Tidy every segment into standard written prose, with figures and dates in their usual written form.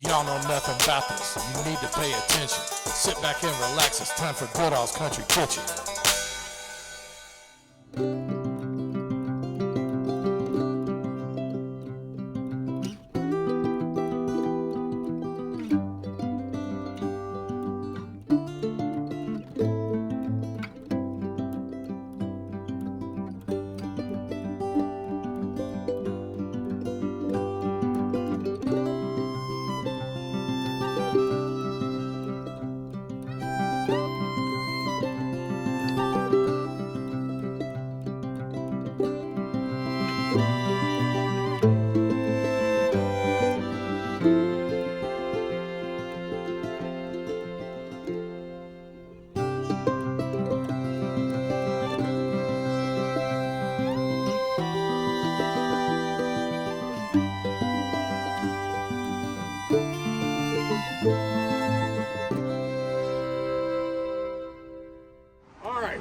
Y'all know nothing about this. You need to pay attention. Sit back and relax. It's time for Goodall's Country Kitchen.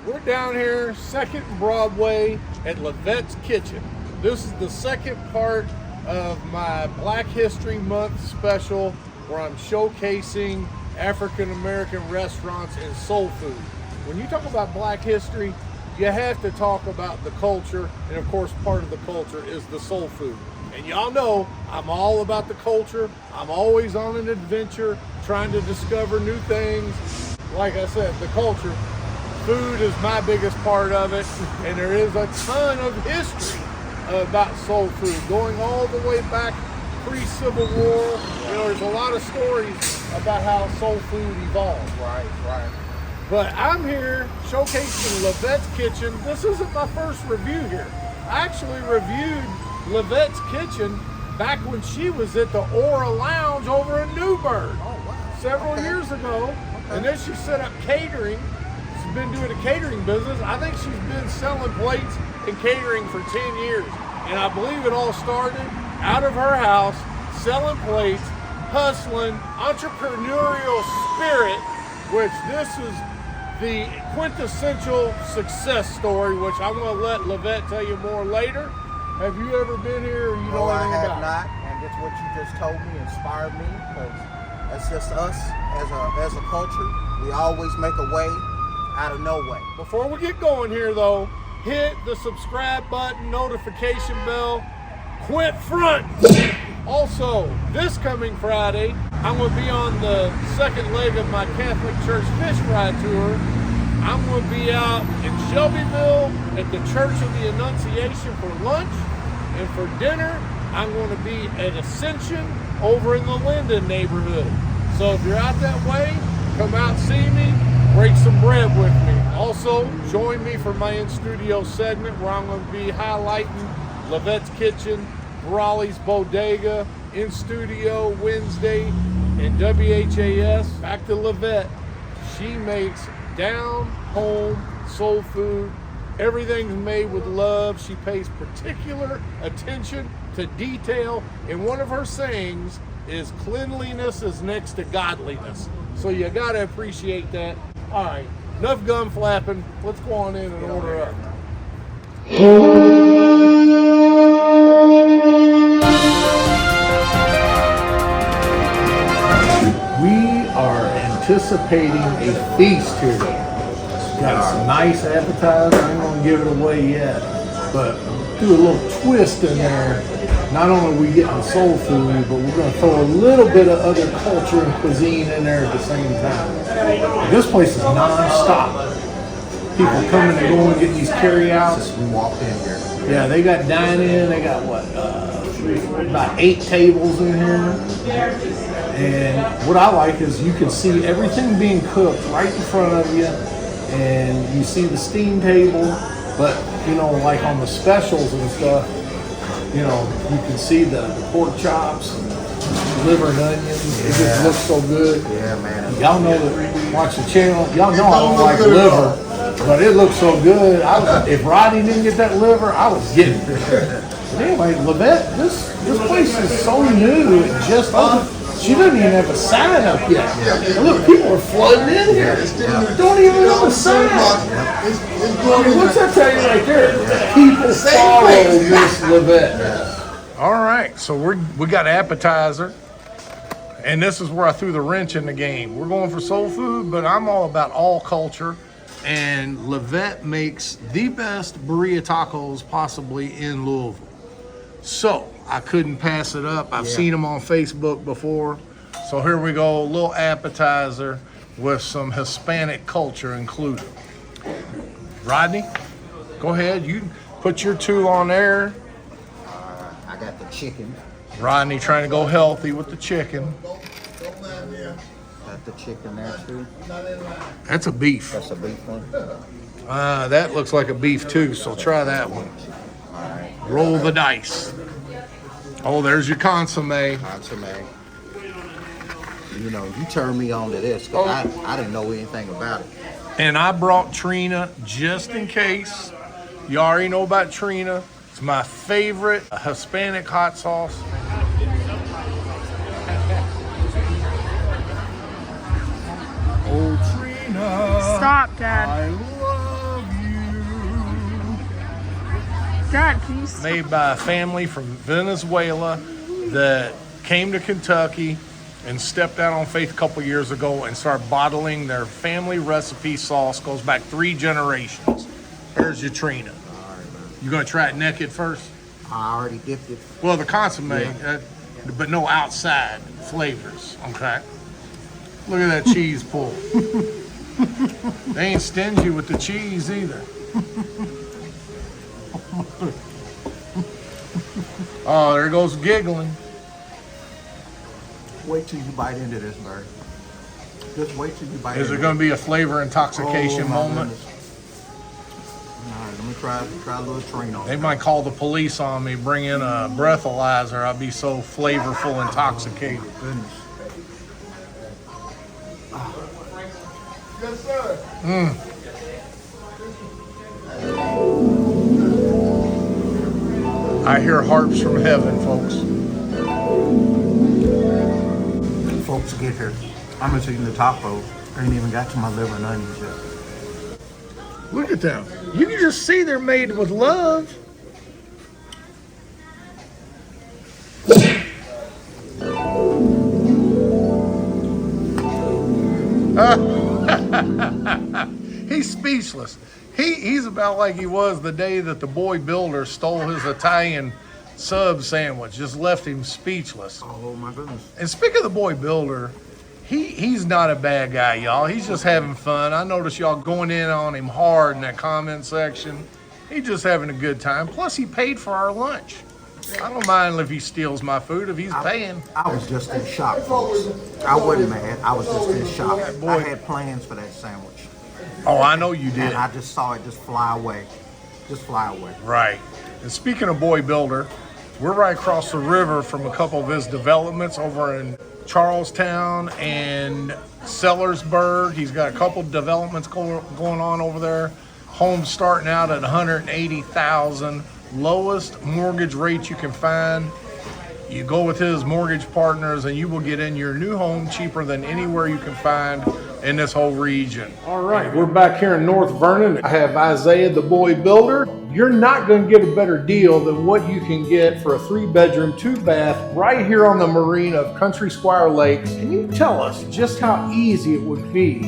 We're down here, 2nd Broadway at Levette's Kitchen. This is the second part of my Black History Month special where I'm showcasing African American restaurants and soul food. When you talk about Black history, you have to talk about the culture, and of course part of the culture is the soul food. And y'all know I'm all about the culture. I'm always on an adventure, trying to discover new things. Like I said, the culture. Food is my biggest part of it, and there is a ton of history about soul food, going all the way back pre-Civil War. You know, there's a lot of stories about how soul food evolved. Right. But I'm here showcasing Levette's Kitchen. This isn't my first review here. I actually reviewed Levette's Kitchen back when she was at the Aura Lounge over in Newburgh several years ago. Okay. And then she set up catering. Been doing a catering business. I think she's been selling plates and catering for 10 years. And I believe it all started out of her house, selling plates, hustling, entrepreneurial spirit, which this is the quintessential success story, which I'm going to let Levette tell you more later. Have you ever been here or you know anything about it? I have not, and that's what you just told me inspired me, because that's just us as a culture. We always make a way out of no way. Before we get going here though, hit the subscribe button, notification bell, quit front. Also, this coming Friday, I'm going to be on the second leg of my Catholic Church fish fry tour. I'm going to be out in Shelbyville at the Church of the Annunciation for lunch, and for dinner, I'm going to be at Ascension over in the Linden neighborhood. So if you're out that way, come out, see me, break some bread with me. Also, join me for my in-studio segment where I'm going to be highlighting Levette's Kitchen, Raleigh's Bodega, in-studio Wednesday, and WHAS. Back to Levette. She makes down-home soul food. Everything's made with love. She pays particular attention to detail, and one of her sayings is cleanliness is next to godliness. So you gotta appreciate that. All right, enough gun flapping. Let's go on in and order up. We are anticipating a feast here. Got some nice appetizers. I ain't gonna give it away yet, but do a little twist in there. Not only are we getting soul food, but we're going to throw a little bit of other culture and cuisine in there at the same time. This place is non-stop. People coming and going, getting these carry-outs. We walked in here. Yeah, they got dine-in. They got, about 8 tables in here. And what I like is you can see everything being cooked right in front of you. And you see the steam table. But, you know, like on the specials and stuff, you know, you can see the pork chops, liver and onions. It just looks so good. Yeah, man. Y'all know that watch the channel. Y'all know I don't like liver, but it looks so good. If Rodney didn't get that liver, I was getting it. But anyway, Levette, this place is so new. It just opened. She doesn't even have a sign up yet. And look, people are flooding in here. Don't even have a sign. What's that tell you right there? People follow Miss Levette. All right, so we got appetizer. And this is where I threw the wrench in the game. We're going for soul food, but I'm all about all culture. And Levette makes the best burrito tacos possibly in Louisville. So I couldn't pass it up. I've seen them on Facebook before. So here we go, a little appetizer with some Hispanic culture included. Rodney, go ahead. You put your 2 on there. I got the chicken. Rodney trying to go healthy with the chicken. Got the chicken there too. That's a beef. That's a beef one. That looks like a beef too, so try that one. Roll the dice. Oh, there's your consomme. Consomme. You know, you turned me on to this because I didn't know anything about it. And I brought Trina just in case. You already know about Trina. It's my favorite Hispanic hot sauce. Oh, Trina. Stop, Dad. I love you. Dad, can you stop? Made by a family from Venezuela that came to Kentucky and stepped out on faith a couple years ago and started bottling their family recipe sauce. Goes back 3 generations. Here's your Trina. You gonna try it naked first? I already dipped it. Well, the consomme, but no outside flavors, okay? Look at that cheese pull. They ain't stingy with the cheese either. Oh, there goes giggling. Wait till you bite into this, Bird. Just wait till you bite Is into there gonna be a flavor intoxication my moment? goodness. All right, let me try a little Trina on They it. might call the police on me, bring in a breathalyzer. I'll be so flavorful intoxicated. Goodness. Yes, sir. I hear harps from heaven, folks. Folks, get here. I'm just eating the tacos. I ain't even got to my liver and onions yet. Look at them. You can just see they're made with love. He's speechless. He's about like he was the day that the boy builder stole his Italian sub sandwich. Just left him speechless. Oh my goodness. And speaking of the boy builder, he's not a bad guy, y'all. He's just having fun. I noticed y'all going in on him hard in that comment section. He's just having a good time. Plus, he paid for our lunch. I don't mind if he steals my food if he's paying. I was just in shock, folks. I wasn't mad. I was just in shock. boy. I had plans for that sandwich. Oh, I know you did. And I just saw it just fly away. Just fly away. Right. And speaking of boy builder, we're right across the river from a couple of his developments over in Charlestown and Sellersburg. He's got a couple developments going on over there. Homes starting out at $180,000, lowest mortgage rate you can find. You go with his mortgage partners and you will get in your new home cheaper than anywhere you can find in this whole region. All right, we're back here in North Vernon. I have Isaiah, the boy builder. You're not going to get a better deal than what you can get for a 3-bedroom, 2-bath right here on the marina of Country Squire Lakes. Can you tell us just how easy it would be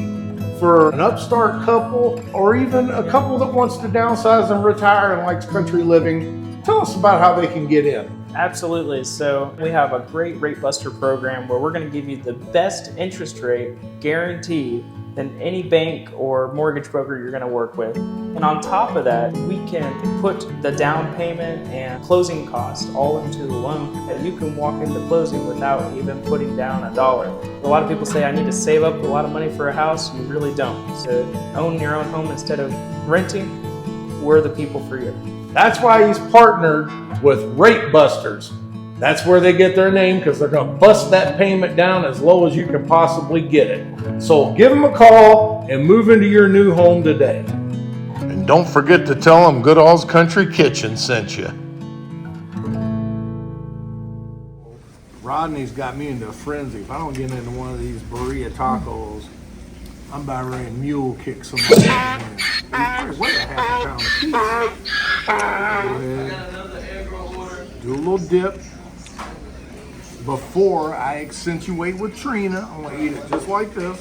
for an upstart couple or even a couple that wants to downsize and retire and likes country living? Tell us about how they can get in. Absolutely. So we have a great rate buster program where we're going to give you the best interest rate guaranteed than any bank or mortgage broker you're going to work with. And on top of that, we can put the down payment and closing costs all into the loan that you can walk into closing without even putting down a dollar. A lot of people say, I need to save up a lot of money for a house. You really don't. So own your own home instead of renting. We're the people for you. That's why he's partnered with Rate Busters. That's where they get their name, because they're going to bust that payment down as low as you can possibly get it. So give them a call and move into your new home today. And don't forget to tell them Goodall's Country Kitchen sent you. Rodney's got me into a frenzy. If I don't get into one of these burrito tacos, I'm about ready to mule kick somebody. What a half a pound of cheese. Go ahead. Do a little dip. before I accentuate with Trina. I'm gonna eat it just like this.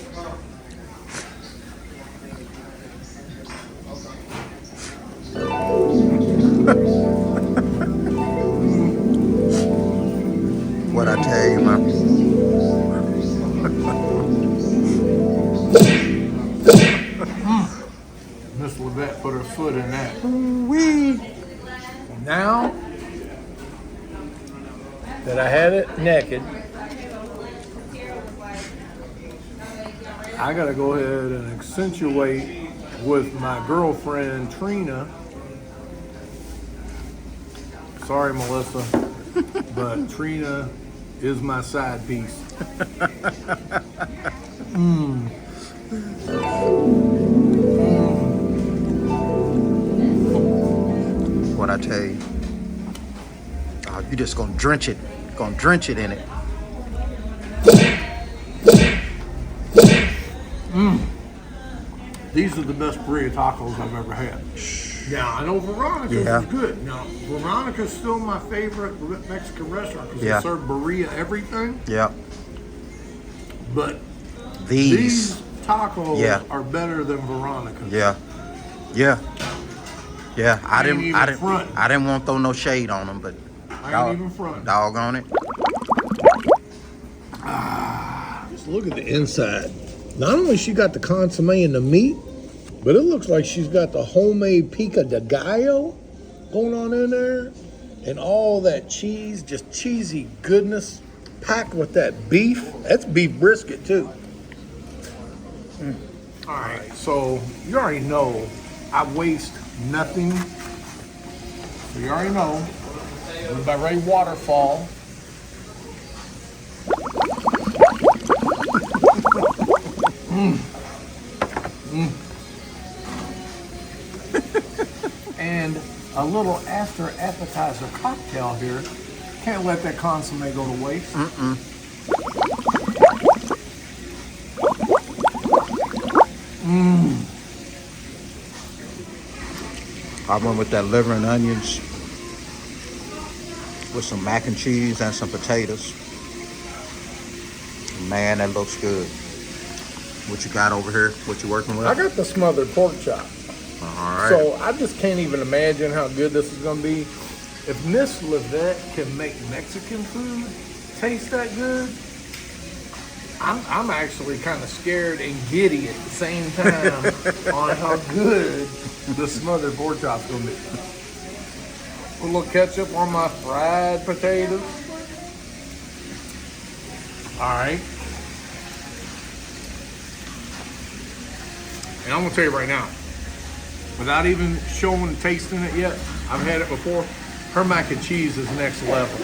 What I tell you, man. Miss Levette put her foot in that. Wee. Now that I had it naked, I gotta go ahead and accentuate with my girlfriend Trina. Sorry, Melissa, but Trina is my side piece. What I tell you. Oh, you just gonna drench it. Gonna drench it in it. These are the best burrito tacos I've ever had. Now, I know Veronica's is good. Now, Veronica's still my favorite Mexican restaurant because they serve Birria everything. Yeah. But these tacos are better than Veronica's. Yeah. I didn't want to throw no shade on them, but I ain't even front. Doggone it. Just look at the inside. Not only she got the consomme and the meat, but it looks like she's got the homemade pico de gallo going on in there, and all that cheese, just cheesy goodness, packed with that beef. That's beef brisket too. All right, so you already know I waste nothing. So you already know. By Ray Waterfall. And a little after appetizer cocktail here. Can't let that consomme go to waste. I went with that liver and onions with some mac and cheese and some potatoes. Man, that looks good. What you got over here? What you working with? I got the smothered pork chop. All right. So I just can't even imagine how good this is going to be. If Miss Levette can make Mexican food taste that good, I'm actually kind of scared and giddy at the same time on how good the smothered pork chop's going to be. Put a little ketchup on my fried potatoes. All right. And I'm going to tell you right now, without even showing and tasting it yet, I've had it before. Her mac and cheese is next level.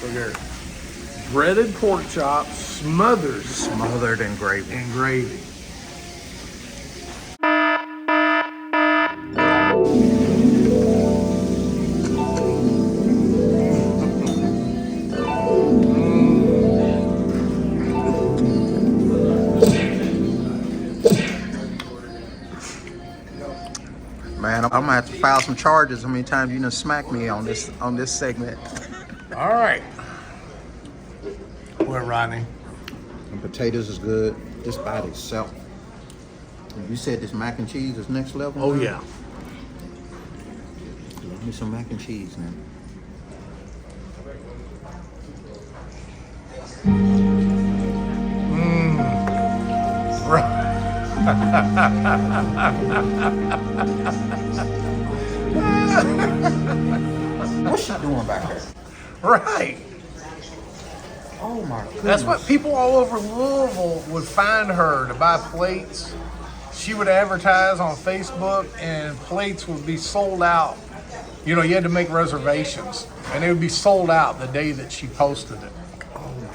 Look here. Breaded pork chops, smothered in gravy. And gravy. Man, I'm gonna have to file some charges. How many times you done smacked me on this segment? All right. What, Rodney? And potatoes is good just by itself. You said this mac and cheese is next level? Oh, man? yeah. Love me some mac and cheese, man. What's she doing back there? Right. Oh my goodness. That's what people all over Louisville would find her to buy plates. She would advertise on Facebook and plates would be sold out. You know, you had to make reservations and they would be sold out the day that she posted it. Oh my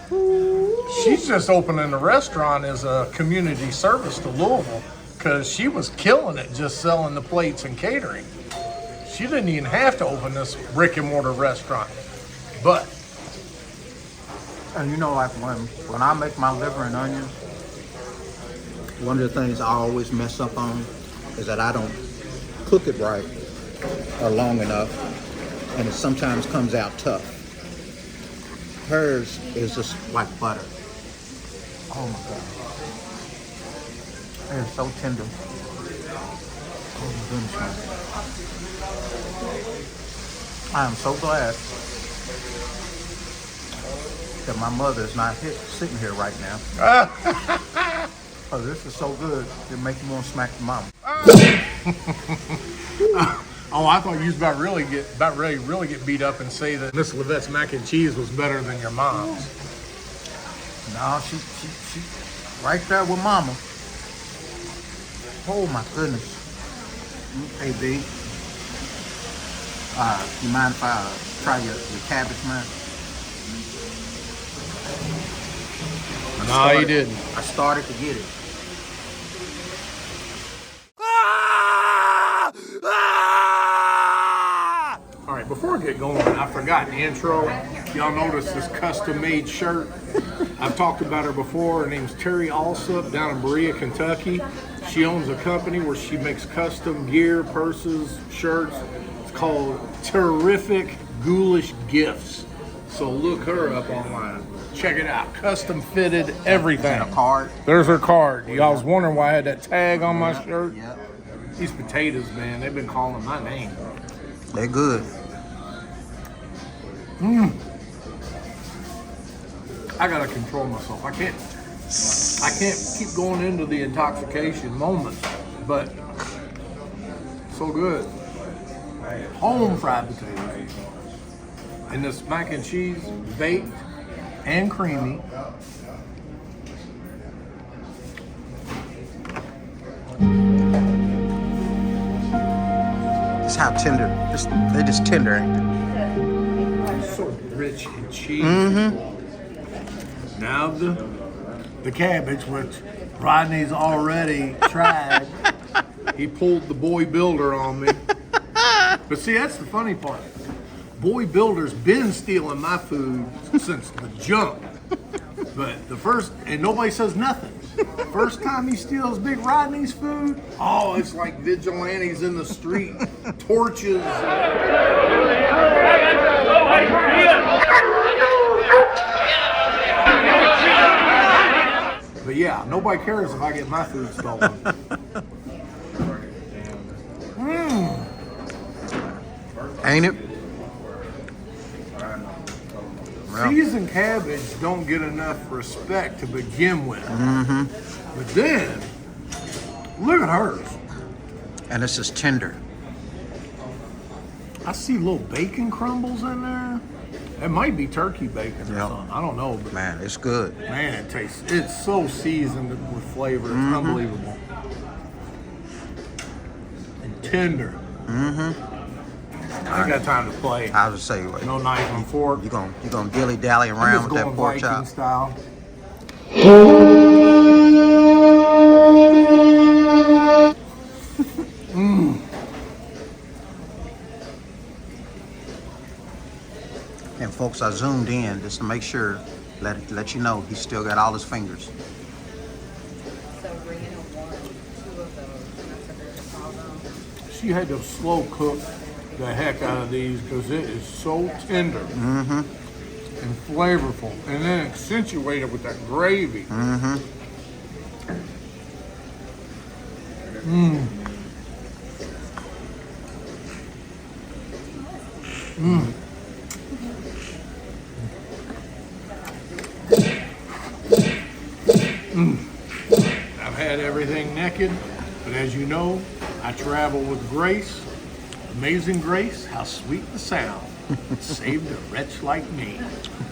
God. She's just opening a restaurant as a community service to Louisville because she was killing it just selling the plates and catering. She didn't even have to open this brick and mortar restaurant. But, and you know, like when I make my liver and onions, one of the things I always mess up on is that I don't cook it right are long enough, and it sometimes comes out tough. Hers is just like butter. Oh my God. It is so tender. Oh my goodness, man. I am so glad that my mother is not sitting here right now. Oh, this is so good. It makes me want to smack the mama. Oh, I thought you was about ready to get beat up and say that Miss Levette's mac and cheese was better than your mom's. No, she right there with mama. Oh my goodness. Hey, B. You mind if I try your cabbage, man? No, you didn't. I started to get it. All right, before I get going, I forgot the intro. Y'all notice this custom-made shirt. I've talked about her before. Her name's Terry Alsop down in Birria, Kentucky. She owns a company where she makes custom gear, purses, shirts. It's called Terrific Ghoulish Gifts. So look her up online. Check it out. Custom fitted, everything. A card. There's her card. Y'all was wondering why I had that tag on my shirt? Yep. These potatoes, man, they've been calling my name. They're good. I gotta control myself. I can't keep going into the intoxication moments, but so good. Home fried potatoes. And this mac and cheese, baked and creamy. It's how tender. They're just tender, ain't they? So rich and cheesy. Now the cabbage, which Rodney's already tried. He pulled the boy builder on me. But see, that's the funny part. Boy builder's been stealing my food since the jump. But and nobody says nothing. First time he steals Big Rodney's food, oh, it's like vigilantes in the street, torches. But yeah, nobody cares if I get my food stolen. Ain't it? Well, Seasoned cabbage don't get enough respect to begin with. But then, look at hers. and it's just tender. I see little bacon crumbles in there. It might be turkey bacon or Yep. something. I don't know. But Man, it's good. man, it's so seasoned with flavor. It's unbelievable. And tender. I ain't got time to play. I was say, like, No knife and fork. you gonna dilly dally I'm around just with that going pork Viking chop. style. And folks, I zoomed in just to make sure, let you know he still got all his fingers. So we're gonna want 2 of those, and that's what they're just all done. She had to slow cook the heck out of these because it is so tender and flavorful, and then accentuated with that gravy. I've had everything naked, but as you know, I travel with grace. Amazing grace, how sweet the sound. Saved a wretch like me.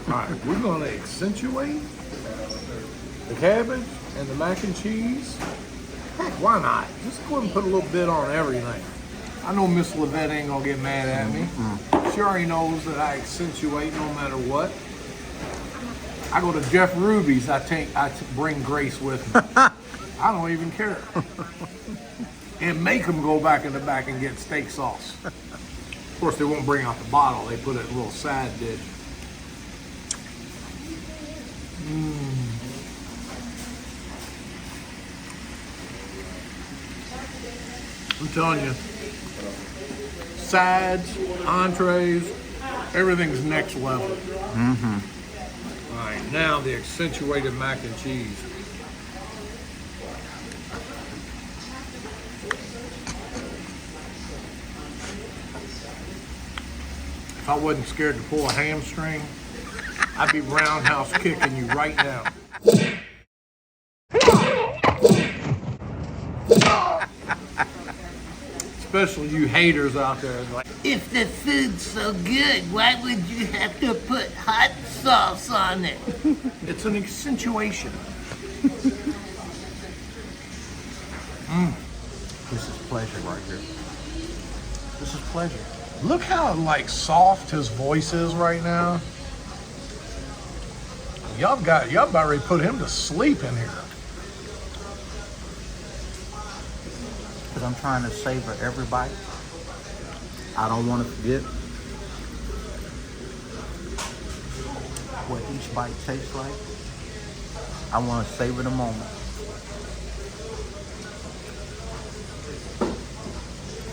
All right, we're going to accentuate the cabbage and the mac and cheese. Heck, why not? Just go ahead and put a little bit on everything. I know Miss Levette ain't going to get mad at me. She already knows that I accentuate no matter what. I go to Jeff Ruby's, I bring grace with me. I don't even care. And make them go back in the back and get steak sauce. Of course, they won't bring out the bottle. They put it in a little side dish. I'm telling you, sides, entrees, everything's next level. All right, now the accentuated mac and cheese. If I wasn't scared to pull a hamstring, I'd be roundhouse kicking you right now. Especially you haters out there. Like, If the food's so good, why would you have to put hot sauce on it? it's an accentuation. This is pleasure right here. This is pleasure. Look how like soft his voice is right now. Y'all about ready to put him to sleep in here. Because I'm trying to savor every bite. I don't want to forget what each bite tastes like. I want to savor the moment.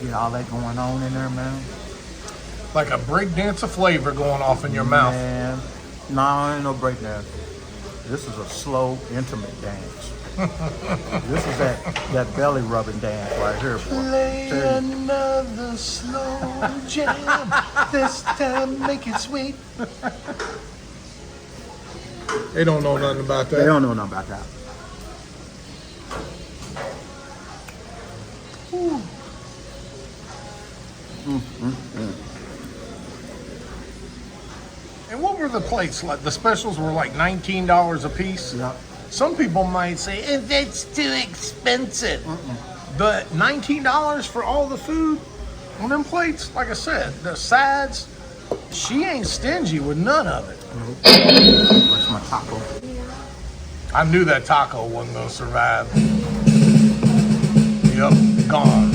Get all that going on in there, man. Like a break dance of flavor going off in your mouth. Man, no, ain't no break dance. This is a slow, intimate dance. This is that belly rubbing dance right here, boy. Play Tell you. another slow jam. This time make it sweet. They don't know nothing about They that. don't know nothing about that. And what were the plates like? The specials were like $19 a piece. Yeah. Some people might say, if it's too expensive. But $19 for all the food on them plates, like I said, the sides, she ain't stingy with none of it. Where's my taco? I knew that taco wasn't gonna survive. Yep, gone.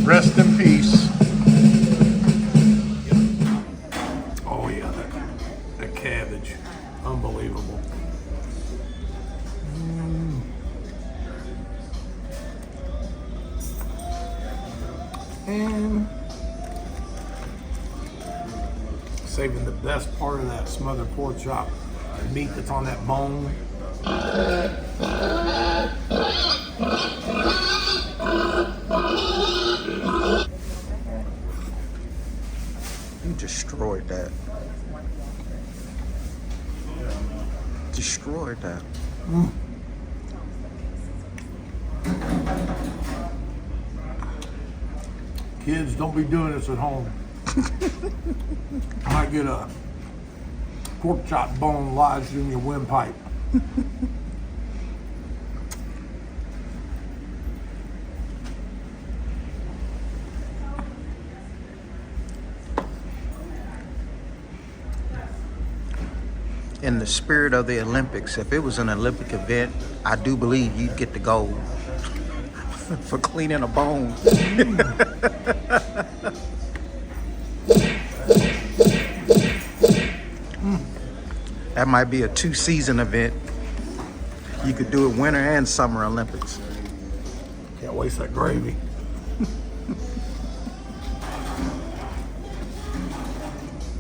Rest in peace. Oh yeah, that cabbage, unbelievable. And saving the best part of that smothered pork chop, the meat that's on that bone. You destroyed that. Destroyed that. Kids, don't be doing this at home. Might get a pork chop bone lodged in your windpipe. In the spirit of the Olympics, if it was an Olympic event, I do believe you'd get the gold for cleaning a bone. That might be a 2-season event. You could do it winter and summer Olympics. Can't waste that gravy.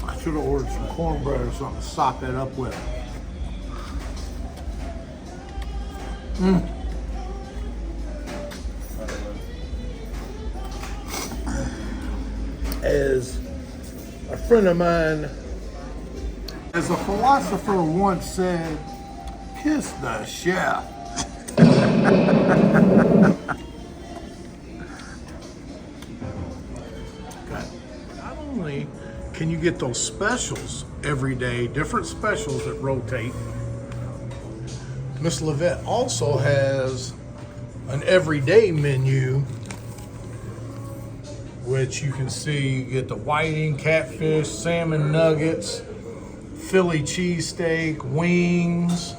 I should have ordered some cornbread or something to sop that up with. As a friend of mine, as a philosopher once said, kiss the chef. Okay. Not only can you get those specials every day, different specials that rotate, Miss Levette also has an everyday menu, which you can see you get the whiting, catfish, salmon nuggets, Philly cheesesteak, wings,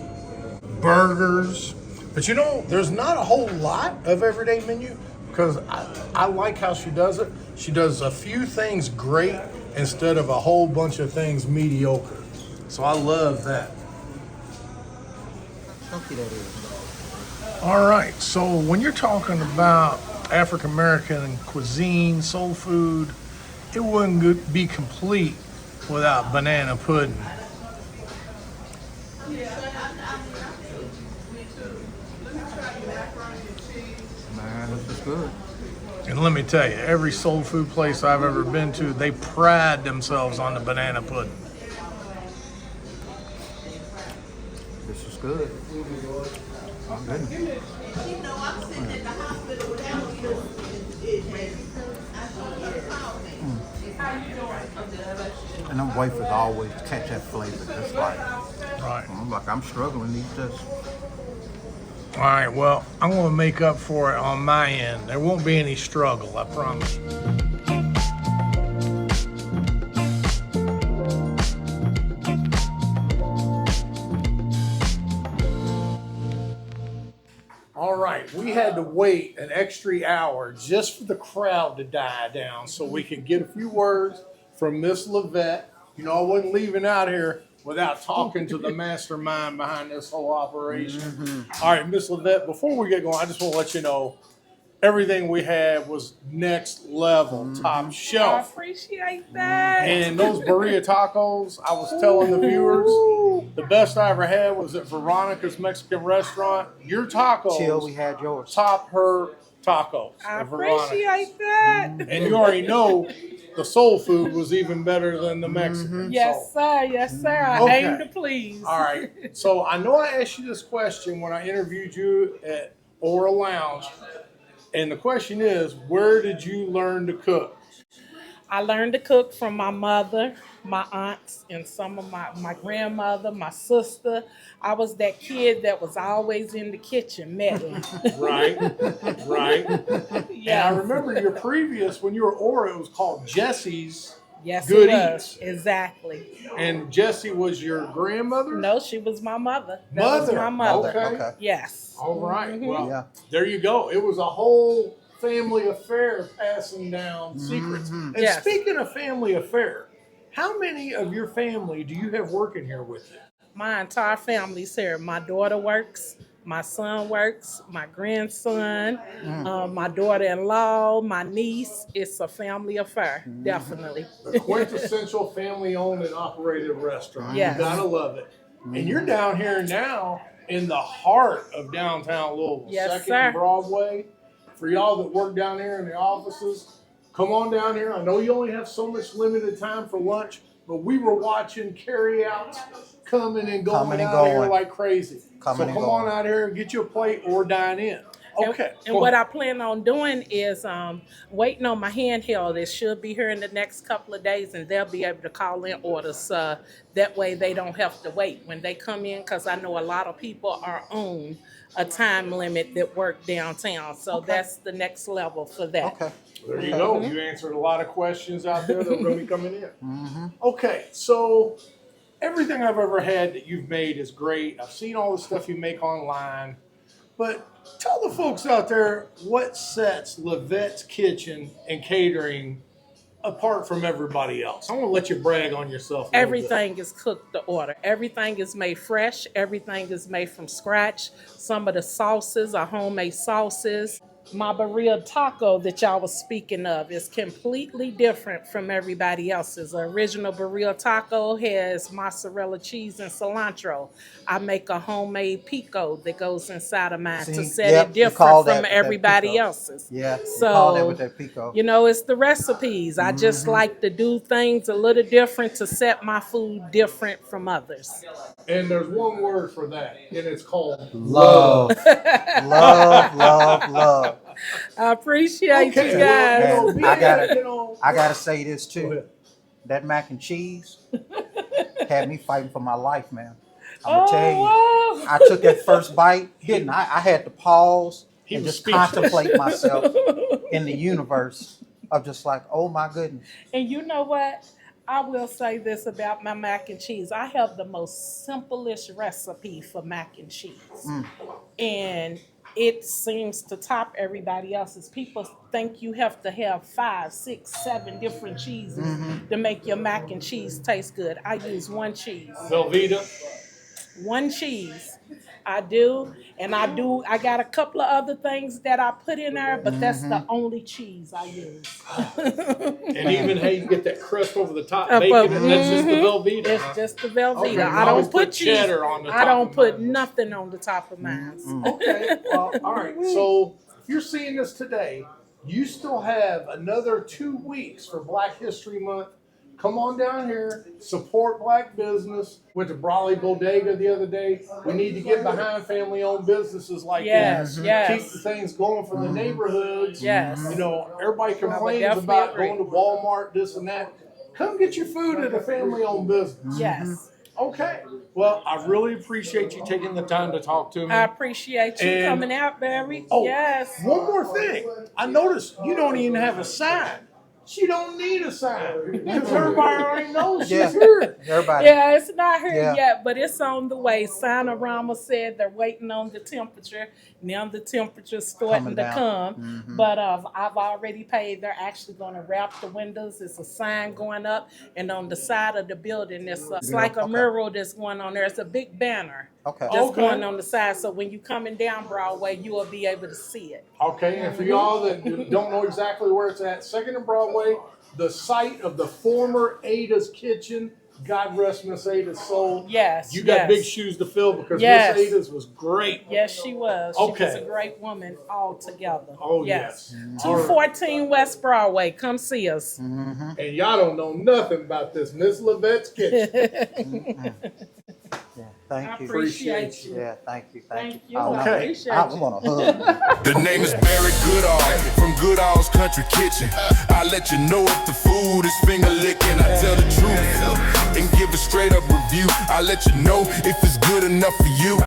burgers. But you know, there's not a whole lot of everyday menu because I like how she does it. She does a few things great instead of a whole bunch of things mediocre. So I love that. Chunky that is. All right, so when you're talking about African American cuisine, soul food, it wouldn't be complete without banana pudding. Man, this is good. And let me tell you, every soul food place I've ever been to, they pride themselves on the banana pudding. This is good. Oh, goodness. And them wafers always catch that flavor. Just like, Right. I'm struggling to eat this. All right, well, I'm going to make up for it on my end. There won't be any struggle, I promise. All right, we had to wait an extra hour just for the crowd to die down so we could get a few words from Miss Levette. You know, I wasn't leaving out here without talking to the mastermind behind this whole operation. All right, Miss Levette, before we get going, I just want to let you know everything we had was next level, top I shelf. appreciate that. And those Birria tacos, I was telling the viewers, the best I ever had was at Veronica's Mexican restaurant. Your tacos Till we had yours. top her tacos I at Veronica's. appreciate that. And you already know the soul food was even better than the Mexican. Yes, So, sir. Yes, sir. I Okay. aim to please. all right. So I know I asked you this question when I interviewed you at Aura Lounge. And the question is, where did you learn to cook? I learned to cook from my mother, my aunts, and some of my grandmother, my sister. I was that kid that was always in the kitchen meddling. Right, right. And I remember your previous, when you were Aura, it was called Jesse's Yes, Good it was. Eats. Exactly. And Jessie was your grandmother? No, she was my mother. That was Mother. my mother. Okay. Yes. All right. Well, Yeah. there you go. It was a whole family affair passing down secrets. And Yes. speaking of family affair, how many of your family do you have working here with you? My entire family's here. My daughter works. My son works. My grandson. My daughter-in-law. My niece. It's a family affair. Definitely. The quintessential family-owned and operated restaurant. Yes. You gotta love it. And you're down here now in the heart of downtown Louisville. Yes, 2nd sir. and Broadway. For y'all that work down here in the offices, come on down here. I know you only have so much limited time for lunch, but we were watching carry-outs coming and going Coming and out here going. like crazy. Coming so and come going. on out here and get you a plate or dine in. Okay. And what I plan on doing is waiting on my handheld. It should be here in the next couple of days, and they'll be able to call in orders. That way they don't have to wait when they come in, because I know a lot of people are on a time limit that work downtown. So that's the next level for that. Okay. There you go. You answered a lot of questions out there that are going to be coming in. Okay, so everything I've ever had that you've made is great. I've seen all the stuff you make online. But tell the folks out there what sets Levette's Kitchen and Catering apart from everybody else. I want to let you brag on yourself. A little bit. Everything is cooked to order. Everything is made fresh. Everything is made from scratch. Some of the sauces are homemade sauces. My Birria taco that y'all was speaking of is completely different from everybody else's. The original Birria taco has mozzarella cheese and cilantro. I make a homemade pico that goes inside of mine to set yep, it you call different from that everybody pico. else's. Yeah. You So, call that with that pico. you know, it's the recipes. I just like to do things a little different to set my food different from others. And there's one word for that, and it's called Love. love. I appreciate Okay, you well, guys. And we I had, gotta- I gotta say this Go too. ahead. That mac and cheese had me fighting for my life, man. I'm gonna tell you. wow. I took that first bite, didn't I? I had to pause He and was just speechless. contemplate myself in the universe of just like, oh my goodness. And you know what? I will say this about my mac and cheese. I have the most simplest recipe for mac and cheese. And it seems to top everybody else's. People think you have to have 5, 6, 7 different cheeses to make your mac and cheese taste good. I use one cheese. Velveeta. One cheese. I do. And I got a couple of other things that I put in there, but that's the only cheese I use. And even how you get that crust over the top But, bacon, and that's just the Velveeta. It's huh? just the Velveeta. Okay, I always don't put cheese. cheddar on the top. I don't of put mine. nothing on the top of mine. Okay, well, all right. So if you're seeing this today, you still have another 2 weeks for Black History Month. Come on down here, support Black business. Went to Brawley Bodega the other day. We need to get behind family-owned businesses like Yes, this. yes. Keep the things going for the neighborhoods. Yes. You know, everybody complains definitely about agree. going to Walmart, this and that. Come get your food at a family-owned business. Yes. Okay. Well, I really appreciate you taking the time to talk to me. I appreciate you And- coming out, Barry. Oh, Yes. one more thing. I noticed you don't even have a sign. She don't need a sign because everybody already knows Yeah. she's here. Everybody. Yeah, it's not here Yeah. yet, but it's on the way. Signorama said they're waiting on the temperature. Now the temperature's starting Coming to down. come. But I've already paid. They're actually going to wrap the windows. It's a sign going up, and on the side of the building, it's like a Okay. mural that's going on there. It's a big banner Okay. that's Okay. going on the side. So when you coming down Broadway, you will be able to see it. Okay, and for y'all that don't know exactly where it's at, 2nd and Broadway, the site of the former Ada's Kitchen. God rest Miss Ada's soul. Yes, You got yes. big shoes to fill because Yes. Miss Ada's was great. Yes, she was. She was Okay. a great woman altogether. Oh, yes. 214 West Broadway. Come see us. And y'all don't know nothing about this Miss Levette's Kitchen. Thank I you. appreciate you. Yeah, thank you. Thank you. I I appreciate I you. want a hug. The name is Barry Goodall from Goodall's Country Kitchen. I let you know if the food is finger licking. I tell the truth and give a straight up review. I let you know if it's good enough for you.